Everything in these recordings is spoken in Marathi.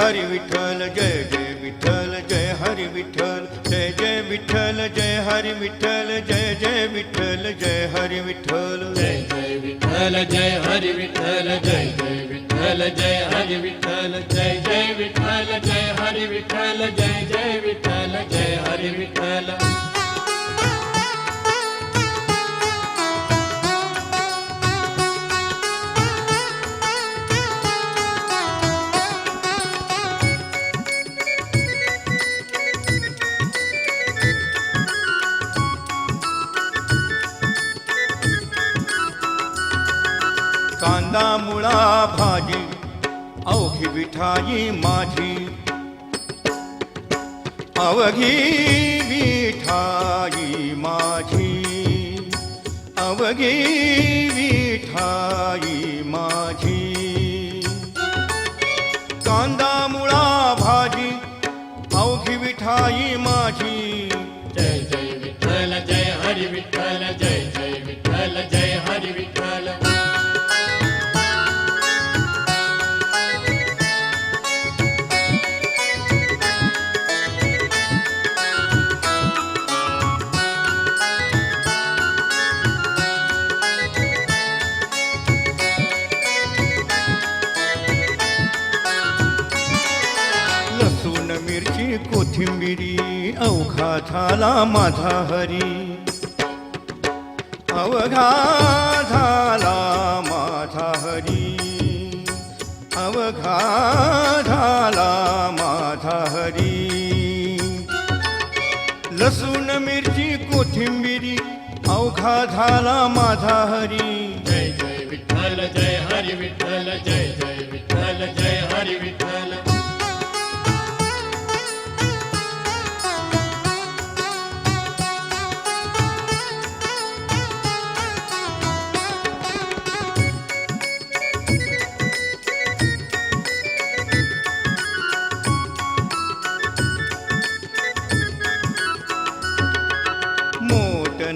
हरी विठ्ठल जय जय विठ्ठल जय हरी विठ्ठल जय जय विठ्ठल जय हरी विठ्ठल जय जय विठ्ठल जय हरी विठ्ठल जय जय विठ्ठल जय हरी विठ्ठल जय जय विठ्ठल जय हरी विठ्ठल जय जय विठ्ठल जय हरी विठ्ठल जय जय विठ्ठल जय हरी विठ्ठल कांदा मुळा भाजी अवघी विठाई माझी अवघी विठाई माझी अवघी विठाई माझी कांदा मुळा भाजी अवघी विठाई माझी जय जय विठ्ठल जय हरी विठ्ठल जय जय विठ्ठल जय हरी विठ्ठल लसूण मिरची कोथिंबिरी अवघा झाला माझा हरी अवघा झाला माझा हरी अवघा झाला माझा हरी लसूण मिरची कोथिंबिरी अवघा झाला माझा हरी जय जय विठ्ठल जय हरी विठ्ठल जय जय विठ्ठल जय हरी विठ्ठल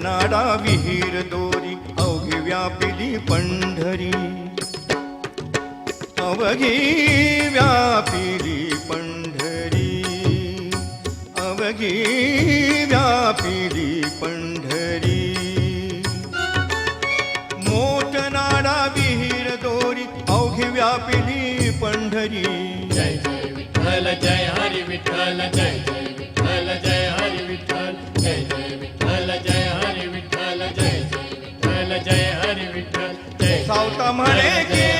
नाडा विहीर दोरी अवघी व्यापिली पंढरी अवघी व्यापिली पंढरी अवघी व्यापिली पंढरी मोठ नाडा विहीर दोरी अवघी व्यापिली पंढरी जय जय विठ्ठल जय हरी विठ्ठल जय जय विठ्ठल जय हरी विठ्ठल जय जय विठ्ठल जय हरी विठ्ठल जय जय विठ्ठल जय हरी विठ्ठल जय सावता म्हणे की